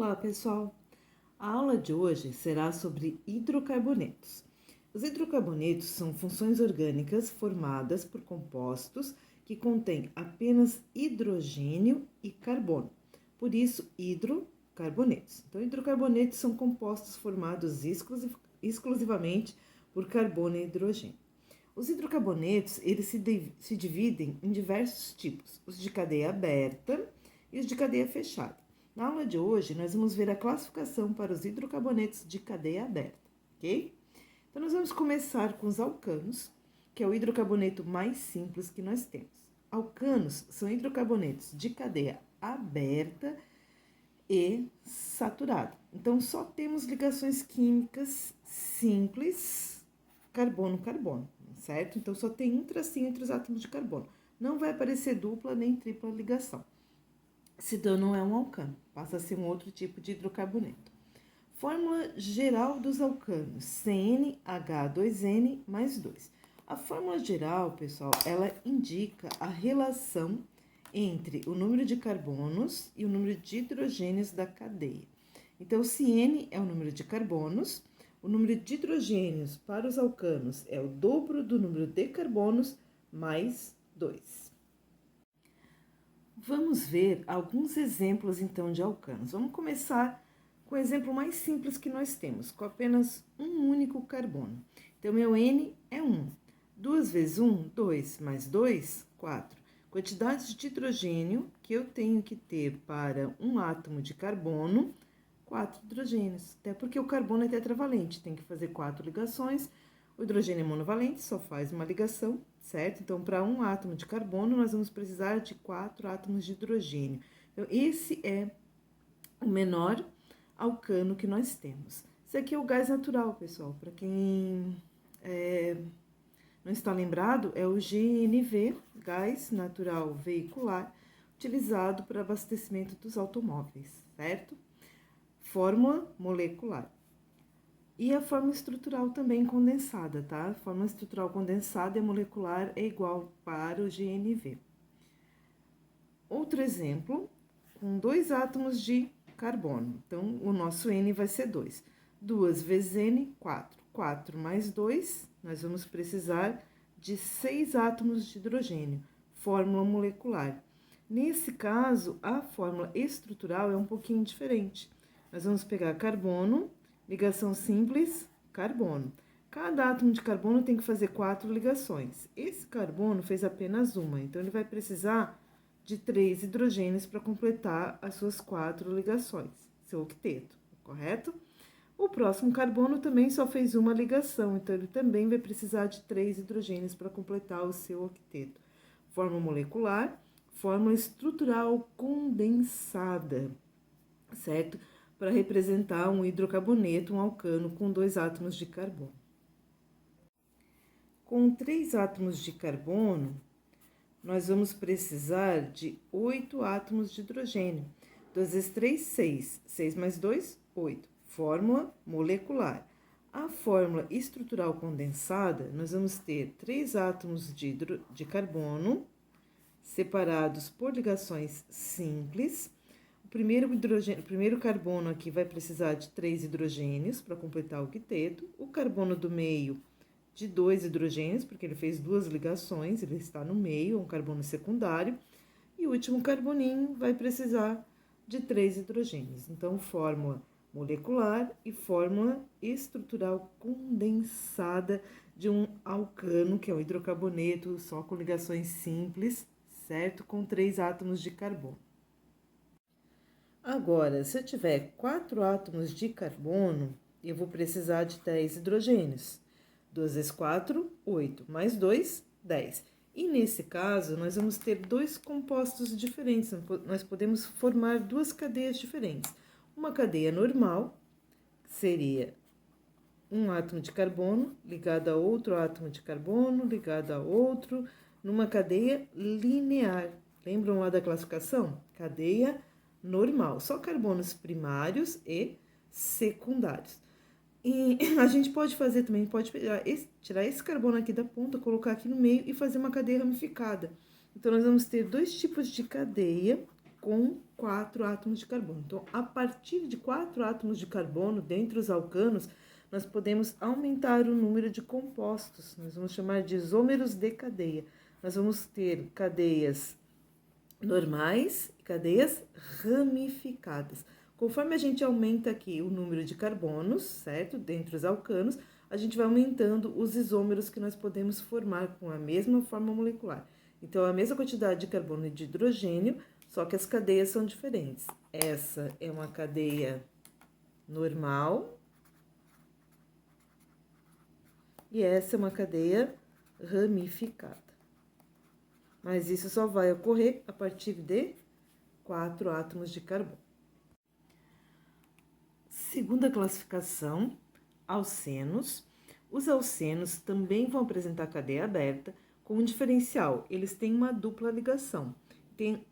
Olá, pessoal! A aula de hoje será sobre hidrocarbonetos. Os hidrocarbonetos são funções orgânicas formadas por compostos que contêm apenas hidrogênio e carbono. Por isso, hidrocarbonetos. Então, hidrocarbonetos são compostos formados exclusivamente por carbono e hidrogênio. Os hidrocarbonetos, eles se dividem em diversos tipos, os de cadeia aberta e os de cadeia fechada. Na aula de hoje, nós vamos ver a classificação para os hidrocarbonetos de cadeia aberta, ok? Então, nós vamos começar com os alcanos, que é o hidrocarboneto mais simples que nós temos. Alcanos são hidrocarbonetos de cadeia aberta e saturada. Então, só temos ligações químicas simples, carbono-carbono, certo? Então, só tem um tracinho entre os átomos de carbono. Não vai aparecer dupla nem tripla ligação. Então, não é um alcano, passa a ser um outro tipo de hidrocarboneto. Fórmula geral dos alcanos, CnH2n mais 2. A fórmula geral, pessoal, ela indica a relação entre o número de carbonos e o número de hidrogênios da cadeia. Então, se N é o número de carbonos, o número de hidrogênios para os alcanos é o dobro do número de carbonos mais 2. Vamos ver alguns exemplos, então, de alcanos. Vamos começar com o exemplo mais simples que nós temos, com apenas um único carbono. Então, meu N é 1. 2 vezes 1, 2, mais 2, 4. Quantidade de hidrogênio que eu tenho que ter para um átomo de carbono, 4 hidrogênios. Até porque o carbono é tetravalente, tem que fazer 4 ligações. O hidrogênio é monovalente, só faz uma ligação, certo? Então, para um átomo de carbono, nós vamos precisar de 4 átomos de hidrogênio. Então, esse é o menor alcano que nós temos. Esse aqui é o gás natural, pessoal. Para quem não está lembrado, é o GNV, gás natural veicular, utilizado para abastecimento dos automóveis, certo? Fórmula molecular. E a fórmula estrutural também condensada, tá? A fórmula estrutural condensada e molecular é igual para o GNV. Outro exemplo, com 2 átomos de carbono. Então, o nosso N vai ser 2. 2 vezes N, 4. 4 mais 2, nós vamos precisar de 6 átomos de hidrogênio. Fórmula molecular. Nesse caso, a fórmula estrutural é um pouquinho diferente. Nós vamos pegar carbono, ligação simples, carbono. Cada átomo de carbono tem que fazer 4 ligações. Esse carbono fez apenas uma, então ele vai precisar de 3 hidrogênios para completar as suas 4 ligações, seu octeto, correto? O próximo carbono também só fez uma ligação, então ele também vai precisar de 3 hidrogênios para completar o seu octeto. Fórmula molecular, fórmula estrutural condensada, certo? Para representar um hidrocarboneto, um alcano com 2 átomos de carbono. Com 3 átomos de carbono, nós vamos precisar de 8 átomos de hidrogênio. 2 vezes 3, 6. 6 mais 2, 8. Fórmula molecular. A fórmula estrutural condensada, nós vamos ter 3 átomos de carbono, separados por ligações simples. O primeiro carbono aqui vai precisar de 3 hidrogênios para completar o octeto. O carbono do meio de 2 hidrogênios, porque ele fez 2 ligações, ele está no meio, é um carbono secundário. E o último carboninho vai precisar de 3 hidrogênios. Então, fórmula molecular e fórmula estrutural condensada de um alcano, que é um hidrocarboneto só com ligações simples, certo? Com 3 átomos de carbono. Agora, se eu tiver 4 átomos de carbono, eu vou precisar de 10 hidrogênios. 2 vezes 4, 8, mais 2, 10. E nesse caso, nós vamos ter 2 compostos diferentes, nós podemos formar 2 cadeias diferentes. Uma cadeia normal, que seria um átomo de carbono ligado a outro átomo de carbono, ligado a outro, numa cadeia linear. Lembram lá da classificação? Cadeia normal, só carbonos primários e secundários. E a gente pode fazer também, pode tirar esse carbono aqui da ponta, colocar aqui no meio e fazer uma cadeia ramificada. Então, nós vamos ter 2 tipos de cadeia com 4 átomos de carbono. Então, a partir de 4 átomos de carbono, dentre os alcanos, nós podemos aumentar o número de compostos. Nós vamos chamar de isômeros de cadeia. Nós vamos ter cadeias normais e cadeias ramificadas. Conforme a gente aumenta aqui o número de carbonos, certo? Dentre os alcanos, a gente vai aumentando os isômeros que nós podemos formar com a mesma forma molecular. Então, a mesma quantidade de carbono e de hidrogênio, só que as cadeias são diferentes. Essa é uma cadeia normal e essa é uma cadeia ramificada. Mas isso só vai ocorrer a partir de 4 átomos de carbono. Segunda classificação, alcenos. Os alcenos também vão apresentar cadeia aberta, com um diferencial, eles têm uma dupla ligação.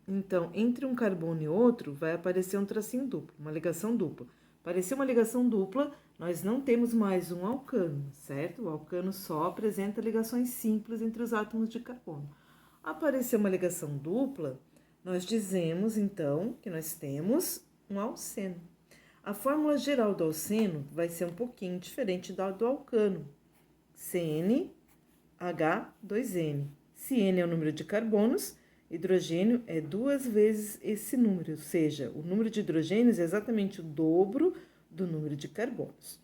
Então, entre um carbono e outro, vai aparecer um tracinho duplo, uma ligação dupla. Apareceu uma ligação dupla, nós não temos mais um alcano, certo? O alcano só apresenta ligações simples entre os átomos de carbono. Apareceu uma ligação dupla, nós dizemos, então, que nós temos um alceno. A fórmula geral do alceno vai ser um pouquinho diferente da do alcano. CnH2n. Se N é o número de carbonos, hidrogênio é 2 vezes esse número, ou seja, o número de hidrogênios é exatamente o dobro do número de carbonos.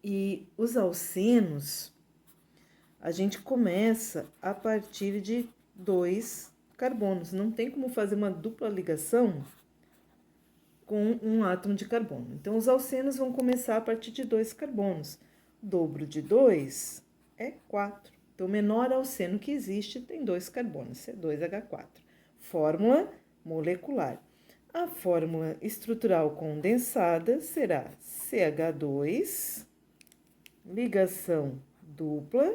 E os alcenos, a gente começa a partir de 2 carbonos. Não tem como fazer uma dupla ligação com um átomo de carbono. Então, os alcenos vão começar a partir de 2 carbonos. O dobro de 2 é 4. Então, o menor alceno que existe tem 2 carbonos, C2H4. Fórmula molecular. A fórmula estrutural condensada será CH2, ligação dupla,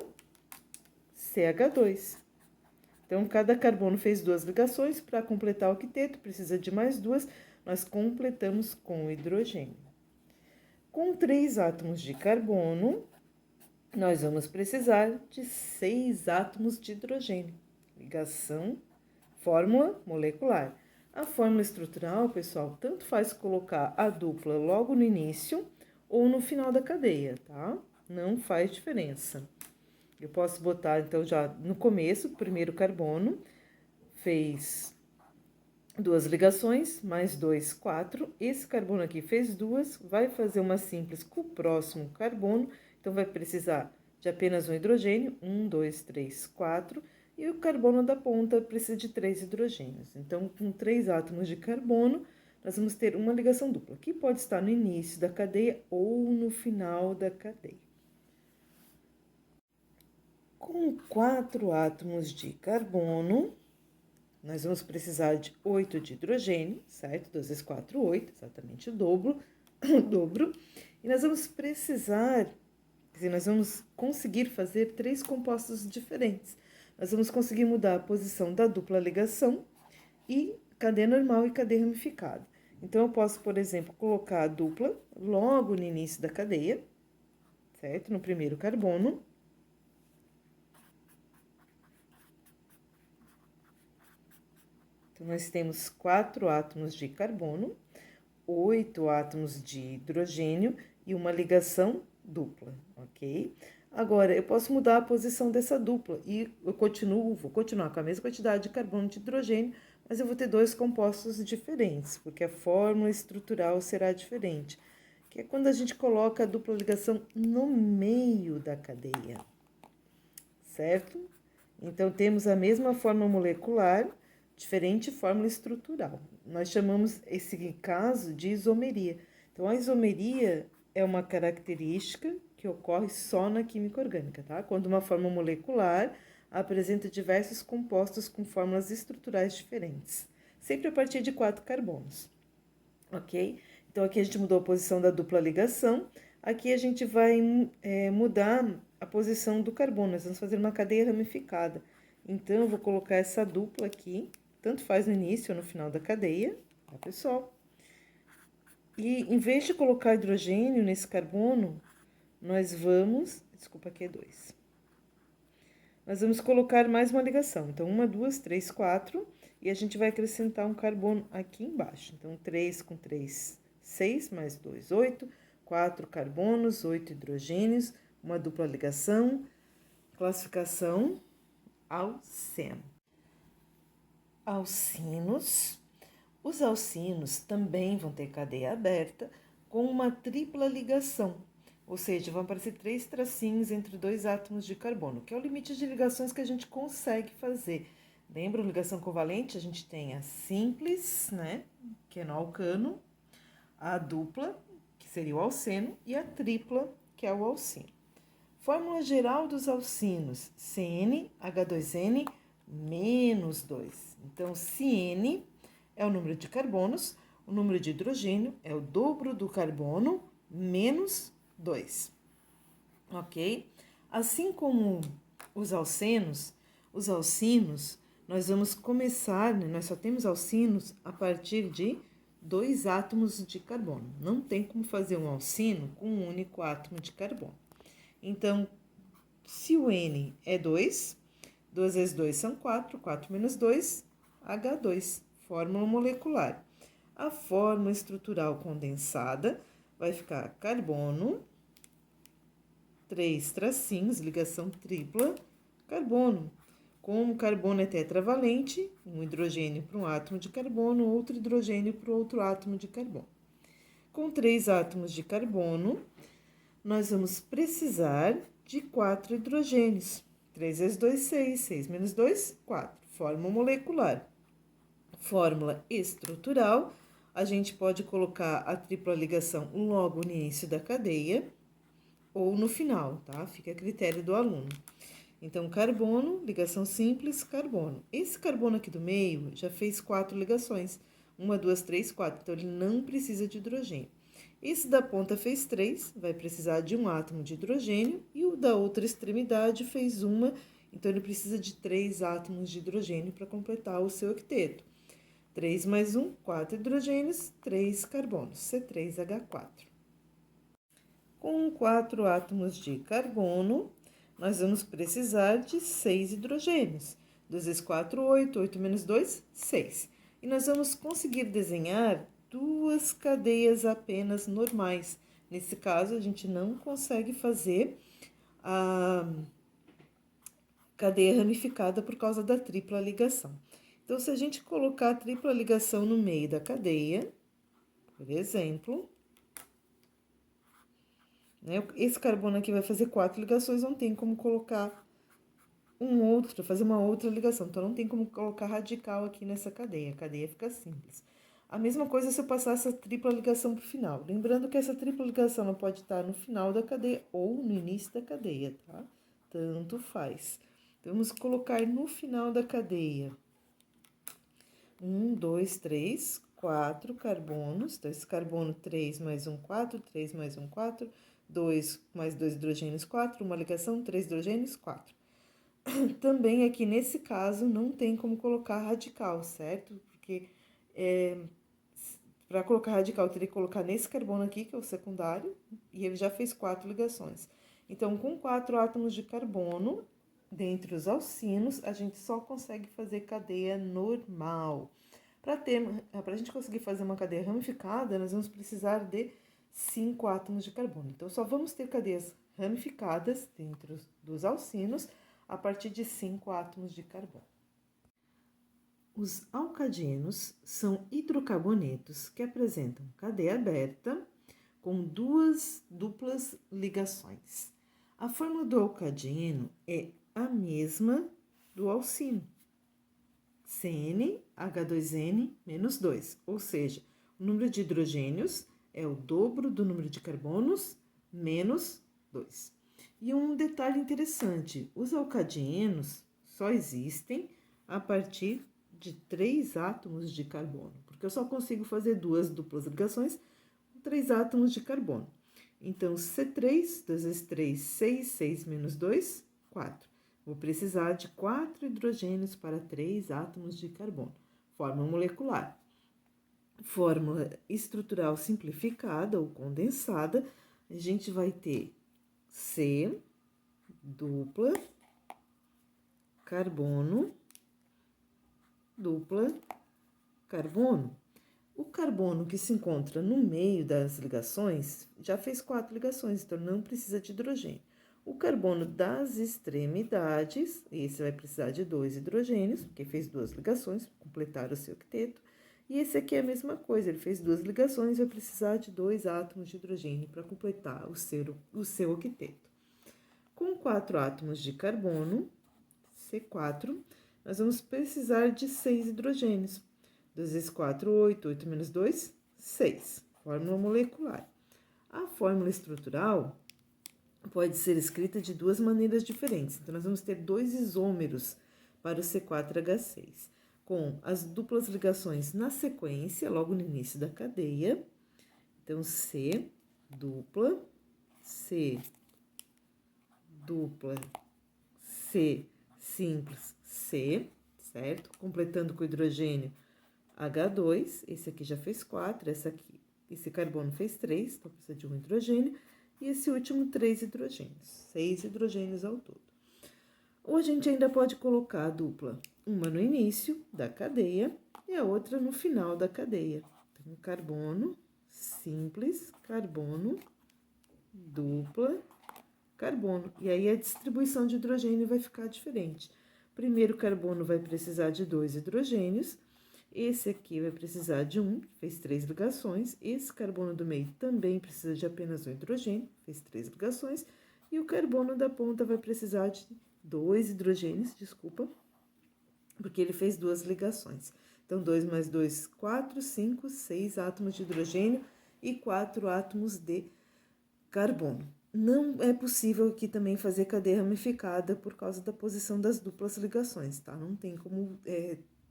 CH2. Então, cada carbono fez 2 ligações. Para completar o octeto, precisa de mais 2. Nós completamos com o hidrogênio. Com 3 átomos de carbono, nós vamos precisar de 6 átomos de hidrogênio. Ligação, fórmula molecular. A fórmula estrutural, pessoal, tanto faz colocar a dupla logo no início ou no final da cadeia, tá? Não faz diferença. Eu posso botar, então, já no começo, o primeiro carbono fez 2 ligações, mais 2, 4. Esse carbono aqui fez 2, vai fazer uma simples com o próximo carbono, então vai precisar de apenas um hidrogênio, 1, 2, 3, 4, e o carbono da ponta precisa de 3 hidrogênios. Então, com 3 átomos de carbono, nós vamos ter uma ligação dupla, que pode estar no início da cadeia ou no final da cadeia. Com 4 átomos de carbono, nós vamos precisar de 8 de hidrogênio, certo? 2 vezes 4, 8, exatamente o dobro. E nós vamos precisar, quer dizer, nós vamos conseguir fazer 3 compostos diferentes. Nós vamos conseguir mudar a posição da dupla ligação e cadeia normal e cadeia ramificada. Então, eu posso, por exemplo, colocar a dupla logo no início da cadeia, certo? No primeiro carbono. Então, nós temos 4 átomos de carbono, 8 átomos de hidrogênio e uma ligação dupla, ok? Agora, eu posso mudar a posição dessa dupla e vou continuar com a mesma quantidade de carbono e de hidrogênio, mas eu vou ter 2 compostos diferentes, porque a fórmula estrutural será diferente, que é quando a gente coloca a dupla ligação no meio da cadeia, certo? Então, temos a mesma fórmula molecular, diferente fórmula estrutural. Nós chamamos esse caso de isomeria. Então, a isomeria é uma característica que ocorre só na química orgânica, tá? Quando uma fórmula molecular apresenta diversos compostos com fórmulas estruturais diferentes, sempre a partir de 4 carbonos, ok? Então, aqui a gente mudou a posição da dupla ligação, aqui a gente vai mudar a posição do carbono, nós vamos fazer uma cadeia ramificada. Então, eu vou colocar essa dupla aqui, tanto faz no início ou no final da cadeia, tá, pessoal? E em vez de colocar hidrogênio nesse carbono, nós vamos, desculpa, aqui é 2. Nós vamos colocar mais uma ligação. Então, 1, 2, 3, 4. e a gente vai acrescentar um carbono aqui embaixo. Então, 3 com 3, 6, mais 2, 8, 4 carbonos, 8 hidrogênios, uma dupla ligação, classificação alceno. Alcinos. Os alcinos também vão ter cadeia aberta com uma tripla ligação, ou seja, vão aparecer 3 tracinhos entre 2 átomos de carbono, que é o limite de ligações que a gente consegue fazer. Lembra, ligação covalente? A gente tem a simples, né, que é no alcano, a dupla, que seria o alceno, e a tripla, que é o alcino. Fórmula geral dos alcinos, CnH2n menos 2. Então, CN é o número de carbonos, o número de hidrogênio é o dobro do carbono menos 2, ok? Assim como os alcinos, nós vamos começar, né, nós só temos alcinos a partir de 2 átomos de carbono. Não tem como fazer um alcino com um único átomo de carbono. Então, se o N é 2, 2 vezes 2 são 4, 4 menos 2, H2, fórmula molecular. A fórmula estrutural condensada vai ficar carbono, 3 tracinhos, ligação tripla, carbono. Como o carbono é tetravalente, um hidrogênio para um átomo de carbono, outro hidrogênio para outro átomo de carbono. Com 3 átomos de carbono, nós vamos precisar de 4 hidrogênios. 3 vezes 2, 6. 6 menos 2, 4. Fórmula molecular. Fórmula estrutural, a gente pode colocar a tripla ligação logo no início da cadeia ou no final, tá? Fica a critério do aluno. Então, carbono, ligação simples, carbono. Esse carbono aqui do meio já fez 4 ligações. 1, 2, 3, 4. Então, ele não precisa de hidrogênio. Esse da ponta fez 3, vai precisar de um átomo de hidrogênio. E o da outra extremidade fez 1, então ele precisa de 3 átomos de hidrogênio para completar o seu octeto. 3 mais 1, 4 hidrogênios, 3 carbonos, C3H4. Com 4 átomos de carbono, nós vamos precisar de 6 hidrogênios. 2 vezes 4, 8, 8 menos 2, 6. E nós vamos conseguir desenhar 2 cadeias apenas normais. Nesse caso, a gente não consegue fazer a cadeia ramificada por causa da tripla ligação. Então, se a gente colocar a tripla ligação no meio da cadeia, por exemplo, né, esse carbono aqui vai fazer 4 ligações, não tem como colocar fazer uma outra ligação. Então, não tem como colocar radical aqui nessa cadeia. A cadeia fica simples. A mesma coisa se eu passar essa tripla ligação para o final. Lembrando que essa tripla ligação não pode estar no final da cadeia ou no início da cadeia, tá? Tanto faz. Então, vamos colocar no final da cadeia. 1, 2, 3, 4 carbonos. Então, esse carbono 3 mais 1, 4. 3 mais 1, 4. 2 mais 2 hidrogênios, 4. Uma ligação, 3 hidrogênios, 4. Também aqui nesse caso não tem como colocar radical, certo? Porque para colocar radical eu teria que colocar nesse carbono aqui, que é o secundário, e ele já fez 4 ligações. Então, com 4 átomos de carbono, dentre os alcinos, a gente só consegue fazer cadeia normal. Para a gente conseguir fazer uma cadeia ramificada, nós vamos precisar de 5 átomos de carbono. Então, só vamos ter cadeias ramificadas dentro dos alcinos a partir de 5 átomos de carbono. Os alcadienos são hidrocarbonetos que apresentam cadeia aberta com 2 duplas ligações. A fórmula do alcadieno é a mesma do alcino. CnH2n menos 2, ou seja, o número de hidrogênios é o dobro do número de carbonos menos 2. E um detalhe interessante, os alcadienos só existem a partir de 3 átomos de carbono, porque eu só consigo fazer 2 duplas ligações com 3 átomos de carbono. Então, C3, 2 vezes 3, 6, 6 menos 2, 4. Vou precisar de 4 hidrogênios para 3 átomos de carbono. Fórmula molecular. Fórmula estrutural simplificada ou condensada, a gente vai ter C, dupla, carbono, dupla, carbono. O carbono que se encontra no meio das ligações já fez 4 ligações, então não precisa de hidrogênio. O carbono das extremidades, esse vai precisar de 2 hidrogênios, porque fez 2 ligações, completar o seu octeto. E esse aqui é a mesma coisa, ele fez 2 ligações e vai precisar de 2 átomos de hidrogênio para completar o seu octeto. Com 4 átomos de carbono, C4, nós vamos precisar de 6 hidrogênios. 2 vezes 4, 8. 8 menos 2, 6. Fórmula molecular. A fórmula estrutural pode ser escrita de 2 maneiras diferentes. Então, nós vamos ter 2 isômeros para o C4H6, com as duplas ligações na sequência, logo no início da cadeia. Então, C dupla, C dupla, C simples, C, certo? Completando com hidrogênio, H2, esse aqui já fez 4, esse carbono fez 3, então precisa de um hidrogênio, e esse último 3 hidrogênios, 6 hidrogênios ao todo. Ou a gente ainda pode colocar a dupla, uma no início da cadeia e a outra no final da cadeia. Então, carbono simples, carbono, dupla, carbono. E aí a distribuição de hidrogênio vai ficar diferente. Primeiro carbono vai precisar de 2 hidrogênios, esse aqui vai precisar de 1, fez 3 ligações, esse carbono do meio também precisa de apenas um hidrogênio, fez 3 ligações, e o carbono da ponta vai precisar de 2 hidrogênios, porque ele fez 2 ligações. Então, 2 mais 2, 4, 5, 6 átomos de hidrogênio e 4 átomos de carbono. Não é possível aqui também fazer cadeia ramificada por causa da posição das duplas ligações, tá? Não tem como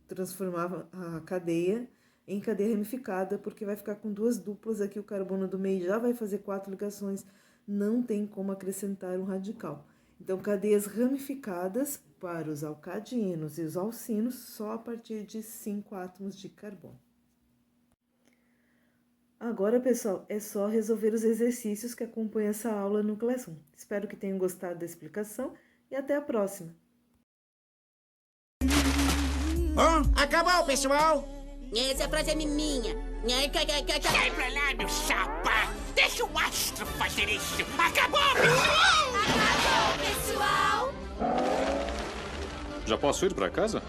transformar a cadeia em cadeia ramificada, porque vai ficar com 2 duplas aqui, o carbono do meio já vai fazer 4 ligações, não tem como acrescentar um radical. Então, cadeias ramificadas para os alcadienos e os alcinos só a partir de 5 átomos de carbono. Agora, pessoal, é só resolver os exercícios que acompanham essa aula no Classroom. Espero que tenham gostado da explicação e até a próxima. Acabou, pessoal! Essa frase é minha. Sai pra lá, meu chapa! Deixa o astro fazer isso! Acabou! Acabou, pessoal! Já posso ir para casa?